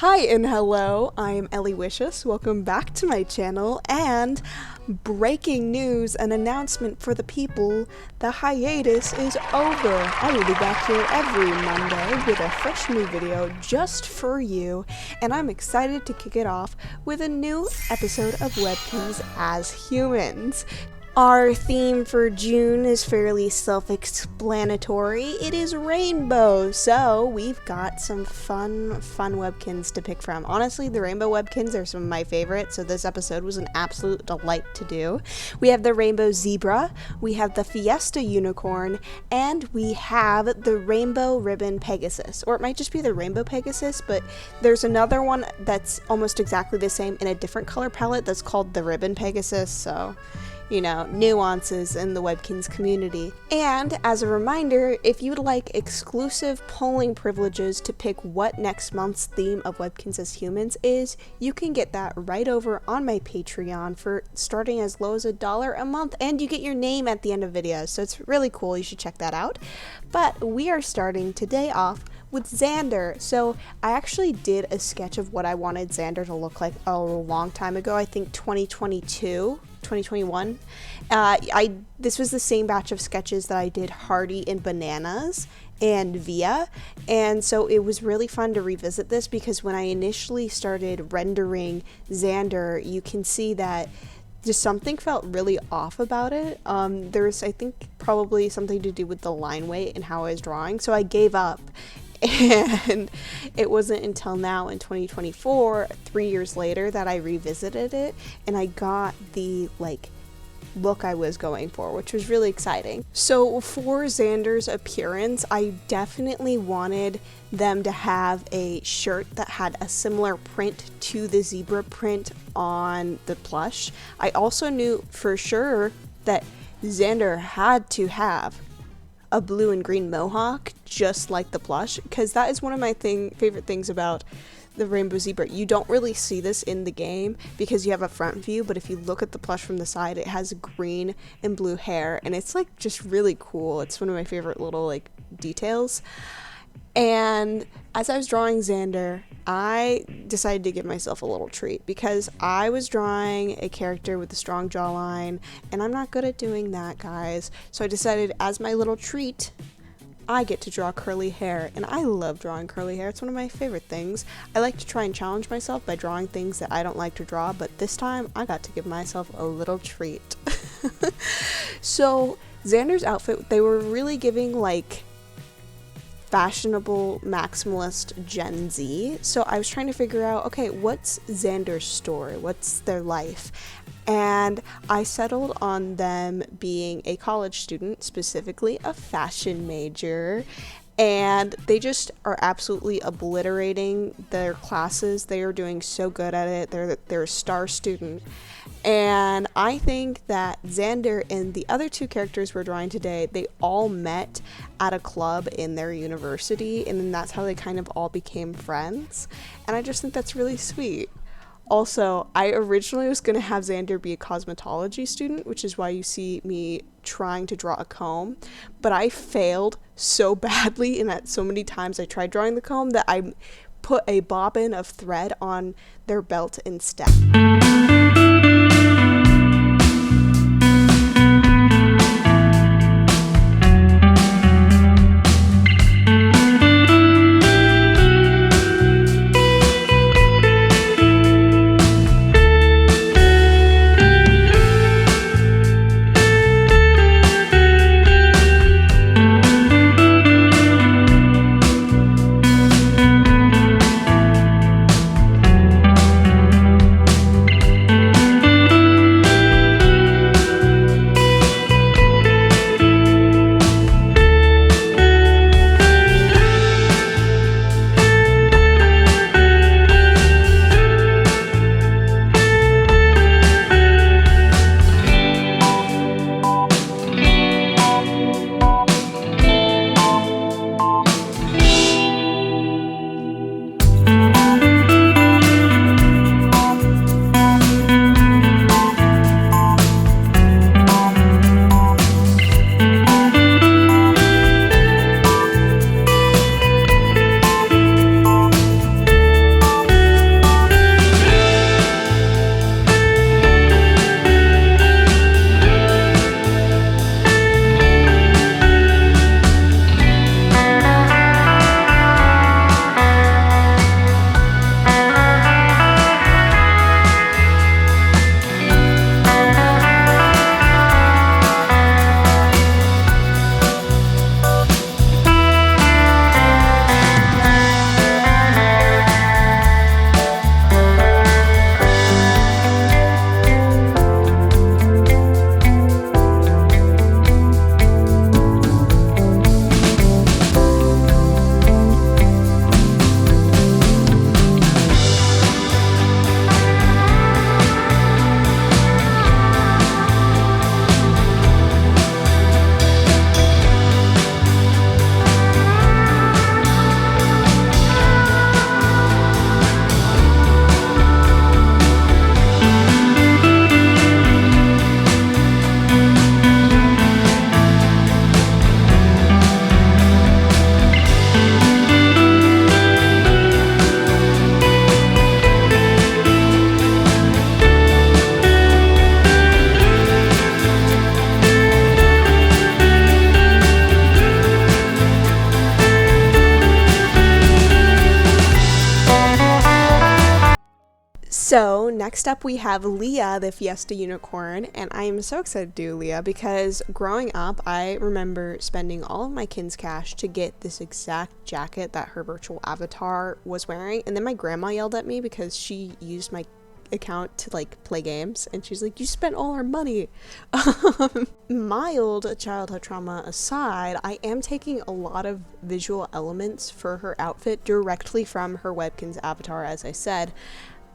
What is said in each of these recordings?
Hi and hello, I'm Ellie Wishus. Welcome back to my channel, and breaking news, an announcement for the people, the hiatus is over. I will be back here every Monday with a fresh new video just for you, and I'm excited to kick it off with a new episode of Webkinz As Humans. Our theme for June is fairly self-explanatory. It is rainbow, so we've got some fun webkins to pick from. Honestly, the rainbow webkins are some of my favorites, so this episode was an absolute delight to do. We have the rainbow zebra, we have the fiesta unicorn, and we have the rainbow ribbon pegasus. Or it might just be the rainbow pegasus, but there's another one that's almost exactly the same in a different color palette that's called the ribbon pegasus, so you know, nuances in the Webkinz community. And as a reminder, if you'd like exclusive polling privileges to pick what next month's theme of Webkinz As Humans is, you can get that right over on my Patreon for starting as low as $1 a month, and you get your name at the end of videos, so it's really cool. You should check that out. But we are starting today off with Xander. So I actually did a sketch of what I wanted Xander to look like a long time ago. I think 2021. This was the same batch of sketches that I did Hardy and Bananas and Via, and so it was really fun to revisit this because when I initially started rendering Xander, you can see that just something felt really off about it. There's, I think, probably something to do with the line weight and how I was drawing, so I gave up. And it wasn't until now in 2024, 3 years later, that I revisited it and I got the look I was going for, which was really exciting. So for Xander's appearance, I definitely wanted them to have a shirt that had a similar print to the zebra print on the plush. I also knew for sure that Xander had to have a blue and green mohawk just like the plush, because that is one of my favorite things about the rainbow zebra. You don't really see this in the game because you have a front view, but if you look at the plush from the side, it has green and blue hair, and it's just really cool. It's one of my favorite little details. And as I was drawing Xander, I decided to give myself a little treat because I was drawing a character with a strong jawline, and I'm not good at doing that, guys. So I decided, as my little treat, I get to draw curly hair, and I love drawing curly hair. It's one of my favorite things. I like to try and challenge myself by drawing things that I don't like to draw, but this time I got to give myself a little treat. So Xander's outfit, they were really giving fashionable maximalist Gen Z. So I was trying to figure out, okay, what's Xander's story? What's their life? And I settled on them being a college student, specifically a fashion major, and they just are absolutely obliterating their classes. They are doing so good at it. They're a star student. And I think that Xander and the other two characters we're drawing today, they all met at a club in their university, and then that's how they kind of all became friends. And I just think that's really sweet. Also, I originally was going to have Xander be a cosmetology student, which is why you see me trying to draw a comb, but I failed so badly, and that so many times I tried drawing the comb that I put a bobbin of thread on their belt instead. So next up we have Leah, the Fiesta Unicorn, and I am so excited to do Leah because growing up I remember spending all of my Kinz cash to get this exact jacket that her virtual avatar was wearing, and then my grandma yelled at me because she used my account to like play games, and she's like, you spent all our money. Mild childhood trauma aside, I am taking a lot of visual elements for her outfit directly from her Webkinz avatar, as I said.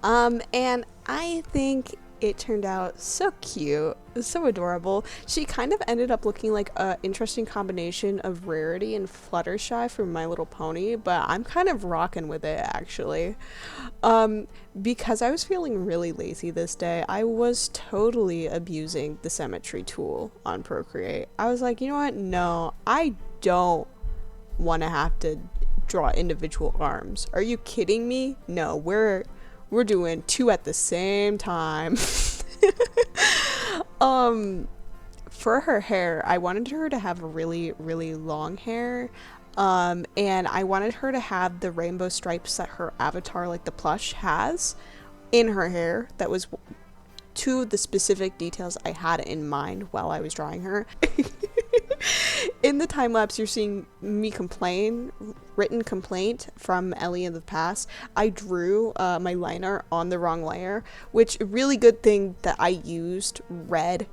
And I think it turned out so cute, so adorable. She kind of ended up looking like an interesting combination of Rarity and Fluttershy from My Little Pony, but I'm kind of rocking with it actually. Because I was feeling really lazy this day, I was totally abusing the symmetry tool on Procreate. I was like, you know what? No, I don't want to have to draw individual arms. Are you kidding me? No, we're doing two at the same time. For her hair, I wanted her to have really, really long hair. And I wanted her to have the rainbow stripes that her avatar, like the plush, has in her hair. That was to the specific details I had in mind while I was drawing her. In the time lapse, you're seeing me written complaint from Ellie in the past. I drew my liner on the wrong layer, which a really good thing that I used red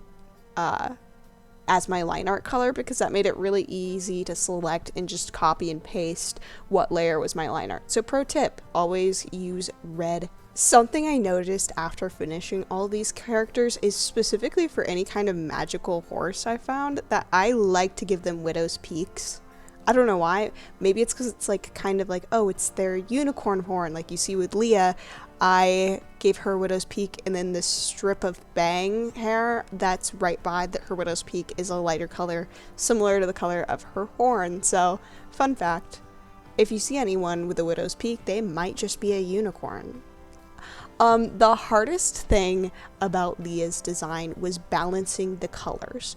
as my line art color, because that made it really easy to select and just copy and paste what layer was my line art. So pro tip, always use red. Something I noticed after finishing all these characters is specifically for any kind of magical horse I found that I like to give them widow's peaks. I don't know why. Maybe it's because it's like kind of like, oh, it's their unicorn horn like you see with Leah. I gave her widow's peak, and then this strip of bang hair that's right by her widow's peak is a lighter color, similar to the color of her horn. So, fun fact, if you see anyone with a widow's peak, they might just be a unicorn. The hardest thing about Leah's design was balancing the colors,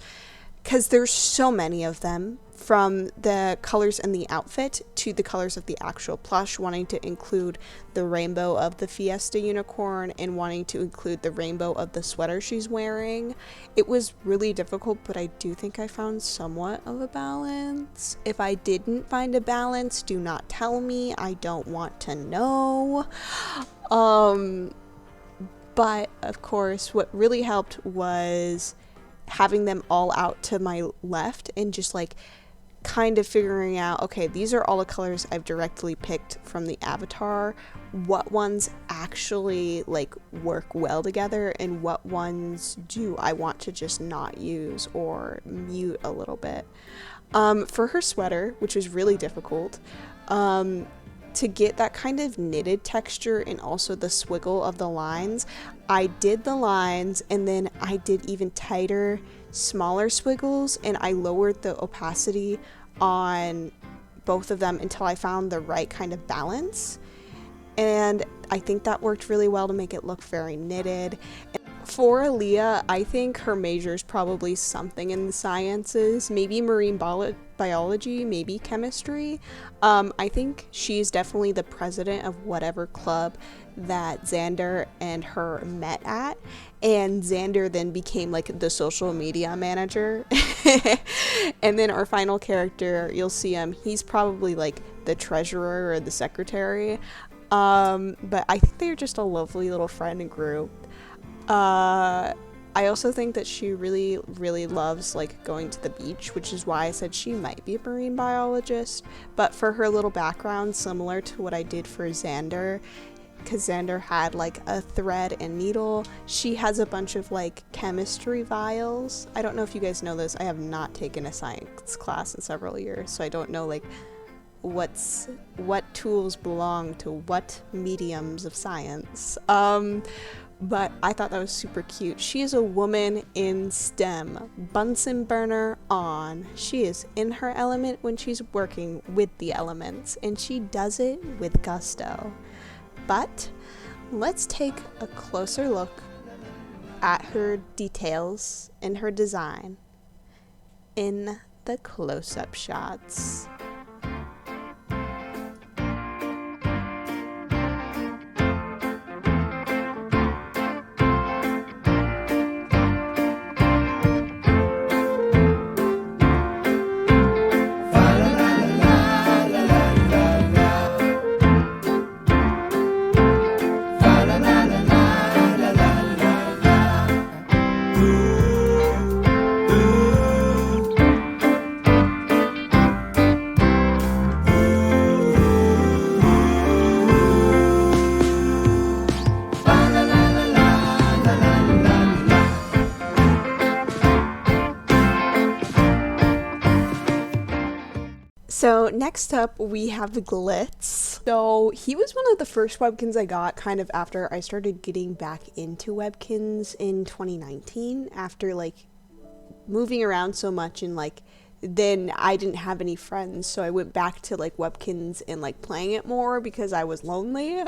because there's so many of them, from the colors in the outfit to the colors of the actual plush, wanting to include the rainbow of the Fiesta Unicorn and wanting to include the rainbow of the sweater she's wearing. It was really difficult, but I do think I found somewhat of a balance. If I didn't find a balance, do not tell me. I don't want to know. But of course, what really helped was having them all out to my left and just like kind of figuring out, okay, these are all the colors I've directly picked from the avatar. What ones actually like work well together and what ones do I want to just not use or mute a little bit. For her sweater, which was really difficult, to get that kind of knitted texture and also the swiggle of the lines, I did the lines and then I did even tighter, smaller swiggles, and I lowered the opacity on both of them until I found the right kind of balance. And I think that worked really well to make it look very knitted. For Aaliyah, I think her major is probably something in the sciences, maybe marine biology, maybe chemistry. I think she's definitely the president of whatever club that Xander and her met at, and Xander then became like the social media manager. And then our final character, you'll see him, he's probably like the treasurer or the secretary. But I think they're just a lovely little friend and group. I also think that she really, really loves like going to the beach, which is why I said she might be a marine biologist. But for her little background, similar to what I did for Xander, because Xander had like a thread and needle, she has a bunch of like chemistry vials. I don't know if you guys know this. I have not taken a science class in several years, so I don't know like what tools belong to what mediums of science. But I thought that was super cute. She is a woman in STEM. Bunsen burner on. She is in her element when she's working with the elements, and she does it with gusto. But let's take a closer look at her details and her design in the close-up shots. next up we have Glitz. So he was one of the first Webkinz I got kind of after I started getting back into Webkinz in 2019, after like moving around so much, and like then I didn't have any friends, so I went back to like Webkinz and like playing it more because I was lonely.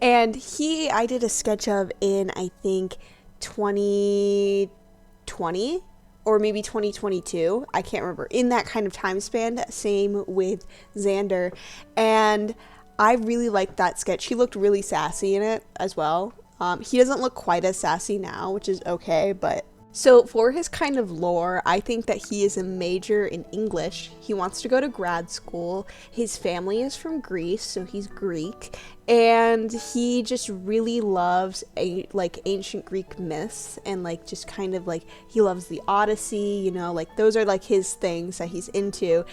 And I did a sketch of in I think 2020 or maybe 2022, I can't remember, in that kind of time span. Same with Xander, and I really liked that sketch. He looked really sassy in it as well. He doesn't look quite as sassy now, which is okay, but so for his kind of lore, I think that he is a major in English. He wants to go to grad school. His family is from Greece, so he's Greek, and he just really loves like ancient Greek myths, and like just kind of like he loves the Odyssey, you know, like those are like his things that he's into.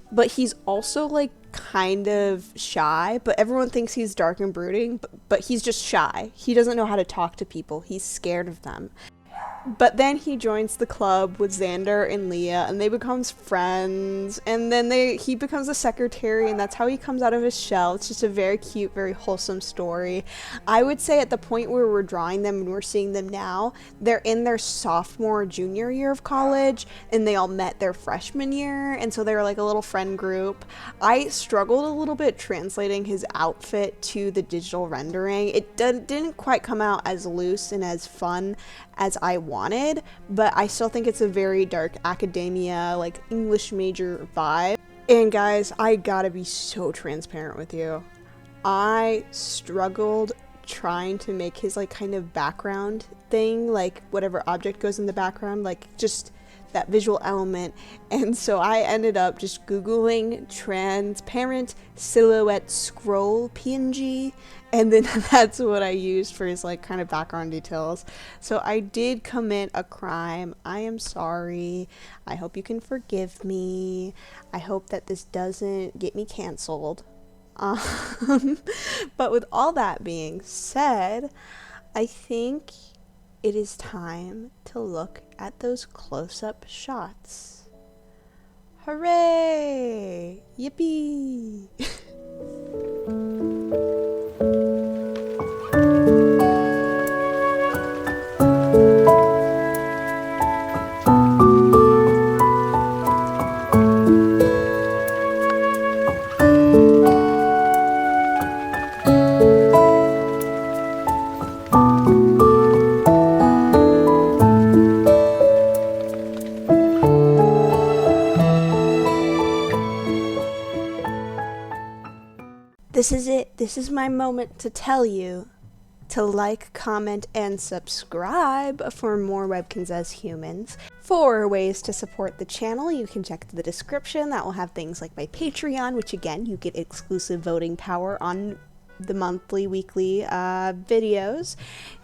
But he's also like kind of shy, but everyone thinks he's dark and brooding, but he's just shy. He doesn't know how to talk to people. He's scared of them. But then he joins the club with Xander and Leah, and they become friends, and then he becomes a secretary, and that's how he comes out of his shell. It's just a very cute, very wholesome story. I would say at the point where we're drawing them and we're seeing them now, they're in their sophomore, junior year of college, and they all met their freshman year, and so they were like a little friend group. I struggled a little bit translating his outfit to the digital rendering. It didn't quite come out as loose and as fun as I wanted, but I still think it's a very dark academia, like English major vibe. And guys, I gotta be so transparent with you. I struggled trying to make his like kind of background thing, like whatever object goes in the background, like just that visual element, and so I ended up just googling transparent silhouette scroll PNG, and then that's what I used for his like kind of background details. So I did commit a crime. I am sorry. I hope you can forgive me. I hope that this doesn't get me canceled. But with all that being said, I think it is time to look at those close-up shots. Hooray! Yippee! This is it. This is my moment to tell you to like, comment, and subscribe for more Webkinz As Humans. For ways to support the channel, you can check the description. That will have things like my Patreon, which again, you get exclusive voting power on the monthly, weekly videos.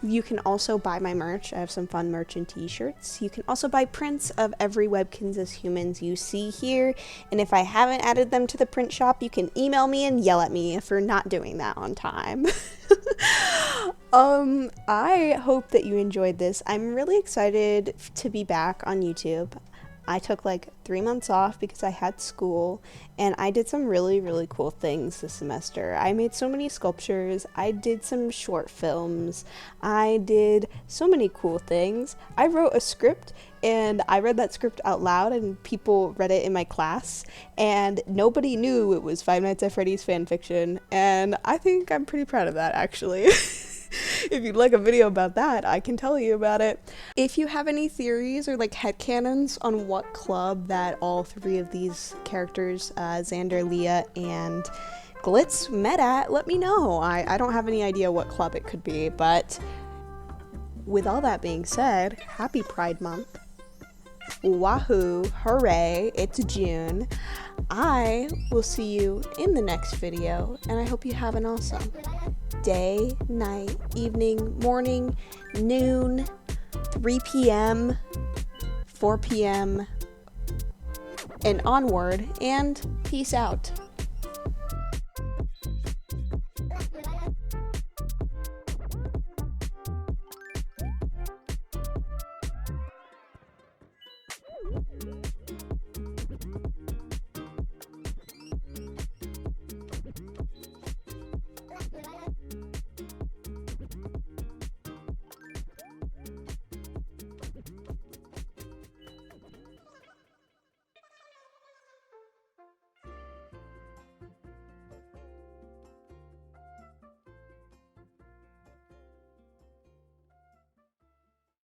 You can also buy my merch. I have some fun merch and t-shirts. You can also buy prints of every Webkinz As Humans you see here, and if I haven't added them to the print shop, you can email me and yell at me for not doing that on time. I hope that you enjoyed this. I'm really excited to be back on YouTube. I took like 3 months off because I had school, and I did some really, really cool things this semester. I made so many sculptures, I did some short films, I did so many cool things. I wrote a script, and I read that script out loud, and people read it in my class, and nobody knew it was Five Nights at Freddy's fanfiction, and I think I'm pretty proud of that, actually. If you'd like a video about that, I can tell you about it. If you have any theories or like headcanons on what club that all three of these characters, Xander, Leah, and Glitz met at, let me know. I don't have any idea what club it could be, but with all that being said, happy Pride Month. Wahoo, hooray, it's June. I will see you in the next video, and I hope you have an awesome day, night, evening, morning, noon, 3 p.m., 4 p.m., and onward, and peace out.